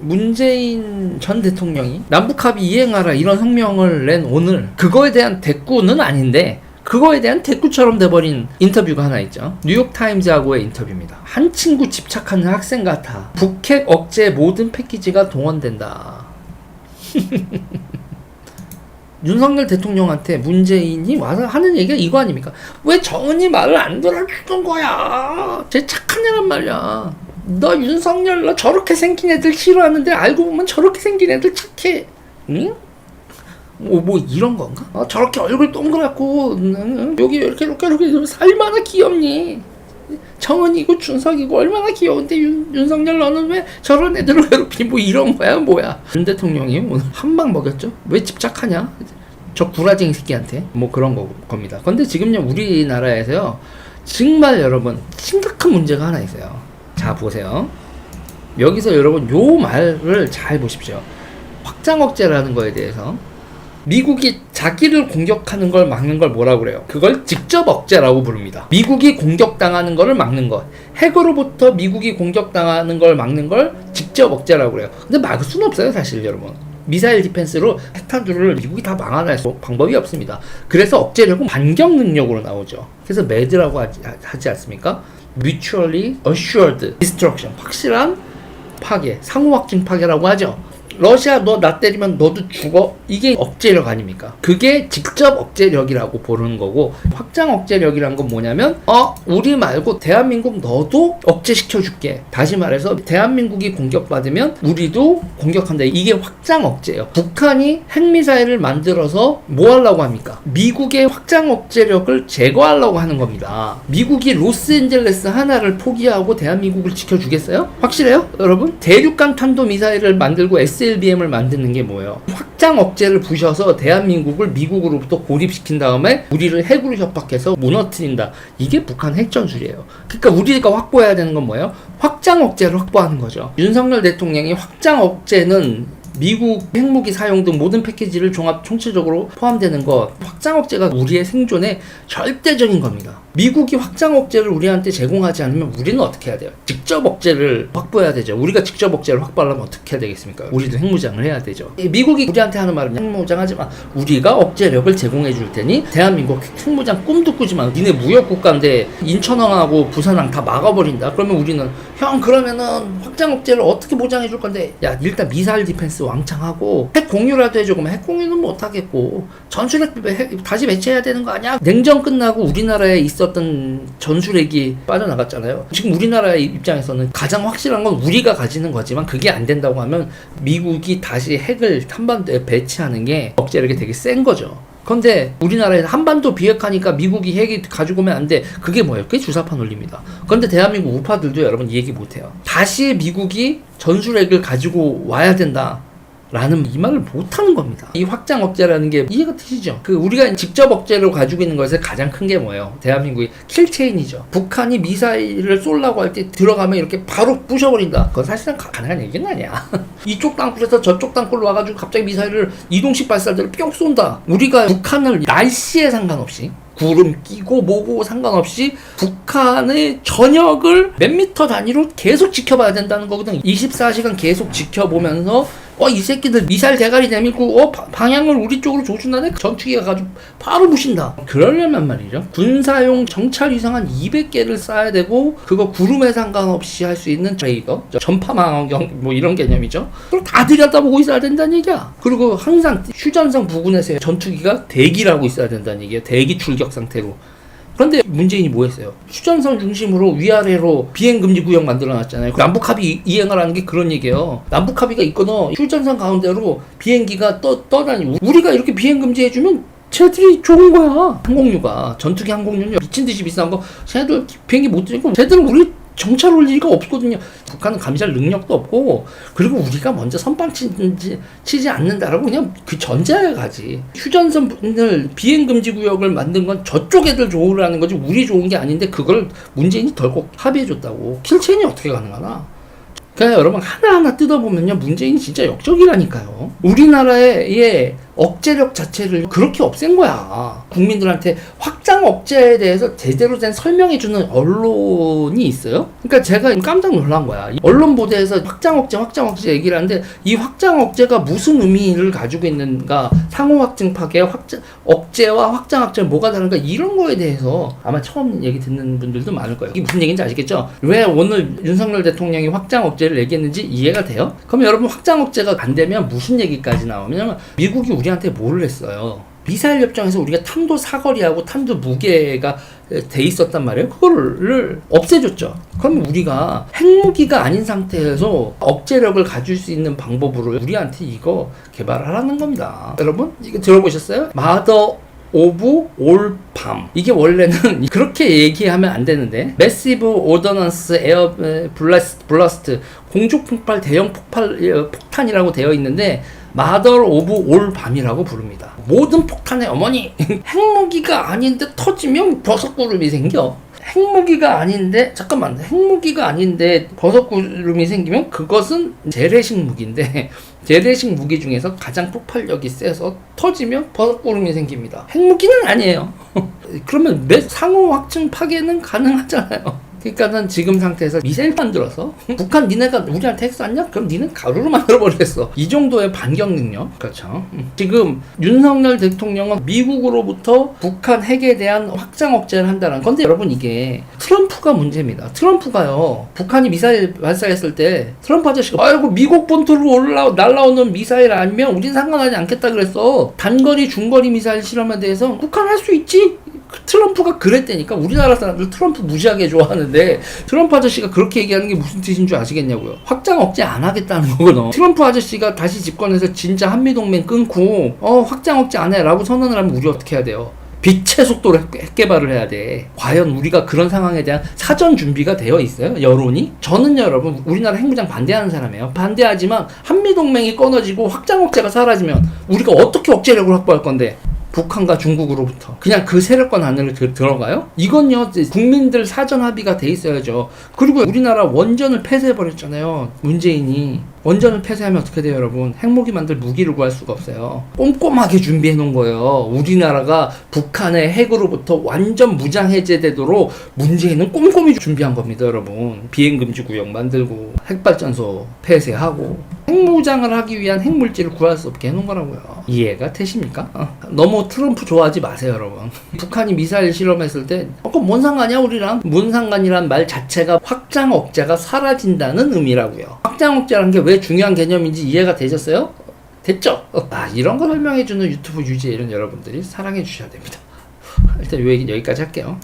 문재인 전 대통령이 남북합의 이행하라 이런 성명을 낸 오늘 그거에 대한 대꾸는 아닌데 그거에 대한 대꾸처럼 돼버린 인터뷰가 하나 있죠. 뉴욕타임즈하고의 인터뷰입니다. 한 친구 집착하는 학생 같아. 북핵 억제 모든 패키지가 동원된다. 윤석열 대통령한테 문재인이 와서 하는 얘기가 이거 아닙니까? 왜 정은이 말을 안 들어주는 거야? 쟤 착한 애란 말이야. 너 윤석열 너 저렇게 생긴 애들 싫어하는데 알고 보면 저렇게 생긴 애들 착해. 응? 뭐 이런 건가? 저렇게 얼굴 동그랗고 여기 이렇게 얼마나 귀엽니? 정은이고 준석이고 얼마나 귀여운데 윤석열 너는 왜 저런 애들을 괴롭히니? 뭐 이런 거야 뭐야? 윤 대통령이 오늘 한 방 먹였죠? 왜 집착하냐? 저 구라쟁이 새끼한테 뭐 그런 겁니다. 근데 지금요 우리나라에서요 정말 여러분 심각한 문제가 하나 있어요. 자 보세요. 여기서 여러분 요 말을 잘 보십시오. 확장 억제라는 거에 대해서 미국이 자기를 공격하는 걸 막는 걸 뭐라고 그래요? 그걸 직접 억제라고 부릅니다. 미국이 공격당하는 거를 막는 것. 핵으로부터 미국이 공격당하는 걸 막는 걸 직접 억제라고 그래요. 근데 막을 수는 없어요, 사실 여러분. 미사일 디펜스로 핵탄두를 미국이 다 막아낼 수 방법이 없습니다. 그래서 억제력은 반격 능력으로 나오죠. 그래서 MED라고 하지 않습니까? Mutually Assured Destruction. 확실한 파괴, 상호 확증 파괴라고 하죠. 러시아 너 나 때리면 너도 죽어? 이게 억제력 아닙니까? 그게 직접 억제력이라고 보는 거고 확장 억제력이란 건 뭐냐면 우리 말고 대한민국 너도 억제시켜줄게. 다시 말해서 대한민국이 공격받으면 우리도 공격한다. 이게 확장 억제예요. 북한이 핵미사일을 만들어서 뭐 하려고 합니까? 미국의 확장 억제력을 제거하려고 하는 겁니다. 미국이 로스앤젤레스 하나를 포기하고 대한민국을 지켜주겠어요? 확실해요? 여러분? 대륙간 탄도미사일을 만들고 SLBM을 만드는 게 뭐예요? 확장 억제를 부셔서 대한민국을 미국으로부터 고립시킨 다음에 우리를 핵으로 협박해서 무너뜨린다. 이게 북한 핵전술이에요. 그러니까 우리가 확보해야 되는 건 뭐예요? 확장 억제를 확보하는 거죠. 윤석열 대통령이 확장 억제는 미국 핵무기 사용 등 모든 패키지를 종합 총체적으로 포함되는 것. 확장 억제가 우리의 생존에 절대적인 겁니다. 미국이 확장 억제를 우리한테 제공하지 않으면 우리는 어떻게 해야 돼요? 직접 억제를 확보해야 되죠. 우리가 직접 억제를 확보하려면 어떻게 해야 되겠습니까? 우리도 핵무장을 해야 되죠. 미국이 우리한테 하는 말은 핵무장 하지 마. 우리가 억제력을 제공해 줄 테니 대한민국 핵무장 꿈도 꾸지 마. 니네 무역국가인데 인천항하고 부산항 다 막아버린다. 그러면 우리는 형 그러면은 확장 억제를 어떻게 보장해 줄 건데? 야 일단 미사일 디펜스 왕창하고 핵 공유라도 해줘. 그러면 핵 공유는 못 하겠고 전술핵 다시 배치해야 되는 거 아니야? 냉전 끝나고 우리나라에 있었던 전술핵이 빠져나갔잖아요. 지금 우리나라의 입장에서는 가장 확실한 건 우리가 가지는 거지만 그게 안 된다고 하면 미국이 다시 핵을 한반도에 배치하는 게 억제력이 되게 센 거죠. 근데 우리나라에서 한반도 비핵화니까 미국이 핵이 가지고 오면 안 돼. 그게 뭐예요? 그게 주사파 논리입니다. 그런데 대한민국 우파들도 여러분 이 얘기 못해요. 다시 미국이 전술핵을 가지고 와야 된다. 라는 이 말을 못하는 겁니다. 이 확장 억제라는 게 이해가 되시죠? 우리가 직접 억제로 가지고 있는 것의 가장 큰 게 뭐예요? 대한민국이 킬체인이죠. 북한이 미사일을 쏠라고 할 때 들어가면 이렇게 바로 부셔버린다. 그건 사실은 가능한 얘기는 아니야. 이쪽 땅굴에서 저쪽 땅굴로 와가지고 갑자기 미사일을 이동식 발사대를 뿅 쏜다. 우리가 북한을 날씨에 상관없이 구름 끼고 뭐고 상관없이 북한의 전역을 몇 미터 단위로 계속 지켜봐야 된다는 거거든. 24시간 계속 지켜보면서 이 새끼들 미사일 대가리 내밀고 방향을 우리 쪽으로 조준하네. 전투기가 가지고 바로 부신다. 그러려면 말이죠. 군사용 정찰 위성 200개를 쏴야 되고 그거 구름에 상관없이 할 수 있는 레이더, 전파망원경 뭐 이런 개념이죠. 그걸 다 들여다보고 있어야 된다는 얘기야. 그리고 항상 휴전선 부근에서 전투기가 대기를 있어야 된다는 얘기야. 대기 출격 상태로. 그런데 문재인이 뭐 했어요? 휴전선 중심으로 위아래로 비행금지 구역 만들어놨잖아요. 남북합의 이행을 하는 게 그런 얘기예요. 남북합의가 있거나 휴전선 가운데로 비행기가 떠다니고 우리가 이렇게 비행금지 해주면 쟤들이 좋은 거야. 항공유가 전투기 항공유는 미친듯이 비싼 거 쟤들 비행기 못 들고 쟤들은 우리 정찰 올 리가 없거든요. 북한은 감시할 능력도 없고 그리고 우리가 먼저 선빵 치지 않는다라고 그냥 그 전제하에 가지. 휴전선을 비행금지 구역을 만든 건 저쪽 애들 좋으라는 거지 우리 좋은 게 아닌데 그걸 문재인이 덜컥 합의해줬다고. 킬체인이 어떻게 가능하나? 그러니까 여러분 하나하나 뜯어보면요 문재인이 진짜 역적이라니까요. 우리나라의 억제력 자체를 그렇게 없앤 거야. 국민들한테 확장 억제에 대해서 제대로 된 설명해주는 언론이 있어요? 그러니까 제가 깜짝 놀란 거야. 언론 보도에서 확장 억제 얘기를 하는데 이 확장 억제가 무슨 의미를 가지고 있는가, 상호 확증 파괴, 억제와 확장 억제는 뭐가 다른가, 이런 거에 대해서 아마 처음 얘기 듣는 분들도 많을 거예요. 이게 무슨 얘기인지 아시겠죠? 왜 오늘 윤석열 대통령이 확장 억제를 얘기했는지 이해가 돼요? 그럼 여러분, 확장 억제가 안 되면 무슨 얘기까지 나오면 미국이 우리한테 뭐를 했어요? 미사일 협정에서 우리가 탄도 사거리하고 탄도 무게가 돼 있었단 말이에요. 그거를 없애줬죠. 그럼 우리가 핵무기가 아닌 상태에서 억제력을 가질 수 있는 방법으로 우리한테 이거 개발하라는 겁니다. 여러분, 이거 들어보셨어요? 마더 오브 올밤. 이게 원래는 그렇게 얘기하면 안 되는데, 매시브 오더넌스 에어 블라스트, 공중 폭발 대형 폭탄이라고 되어 있는데 마더 오브 올 밤이라고 부릅니다. 모든 폭탄의 어머니. 핵무기가 아닌데 터지면 버섯구름이 생겨. 핵무기가 아닌데, 잠깐만, 핵무기가 아닌데 버섯구름이 생기면 그것은 재래식 무기인데, 재래식 무기 중에서 가장 폭발력이 세서 터지면 버섯구름이 생깁니다. 핵무기는 아니에요. 그러면 상호 확증 파괴는 가능하잖아요. 그러니까는 지금 상태에서 미사일 만들어서 북한 니네가 우리한테 핵 쐈냐? 그럼 니는 가루로 만들어버렸어. 이 정도의 반격 능력. 그렇죠. 지금 윤석열 대통령은 미국으로부터 북한 핵에 대한 확장 억제를 한다는 건데, 여러분, 이게 트럼프가 문제입니다. 트럼프가요, 북한이 미사일 발사했을 때 트럼프 아저씨가 아이고 미국 본토로 날라오는 미사일 아니면 우린 상관하지 않겠다 그랬어. 단거리 중거리 미사일 실험에 대해서 북한 할 수 있지. 트럼프가 그랬다니까. 우리나라 사람들 트럼프 무지하게 좋아하는데 트럼프 아저씨가 그렇게 얘기하는 게 무슨 뜻인 줄 아시겠냐고요. 확장 억제 안 하겠다는 거거든. 트럼프 아저씨가 다시 집권해서 진짜 한미동맹 끊고 확장 억제 안 해 라고 선언을 하면 우리 어떻게 해야 돼요? 빛의 속도로 핵 개발을 해야 돼. 과연 우리가 그런 상황에 대한 사전 준비가 되어 있어요? 여론이? 저는 여러분, 우리나라 핵무장 반대하는 사람이에요. 반대하지만 한미동맹이 끊어지고 확장 억제가 사라지면 우리가 어떻게 억제력을 확보할 건데? 북한과 중국으로부터 그냥 그 세력권 안으로 들어가요? 이건요, 국민들 사전 합의가 돼 있어야죠. 그리고 우리나라 원전을 폐쇄해버렸잖아요. 문재인이. 원전을 폐쇄하면 어떻게 돼요, 여러분? 핵무기 만들 무기를 구할 수가 없어요. 꼼꼼하게 준비해 놓은 거예요. 우리나라가 북한의 핵으로부터 완전 무장 해제되도록 문재인은 꼼꼼히 준비한 겁니다, 여러분. 비행금지 구역 만들고 핵발전소 폐쇄하고 핵무장을 하기 위한 핵물질을 구할 수 없게 해놓은 거라고요. 이해가 되십니까? 너무 트럼프 좋아하지 마세요, 여러분. 북한이 미사일 실험했을 때 그건 뭔 상관이야 우리랑? 뭔 상관이란 말 자체가 확장 억제가 사라진다는 의미라고요. 확장 억제라는 게 왜 중요한 개념인지 이해가 되셨어요? 됐죠? 이런 거 설명해주는 유튜브 유지에 이런 여러분들이 사랑해 주셔야 됩니다. 일단 요 얘기 여기까지 할게요.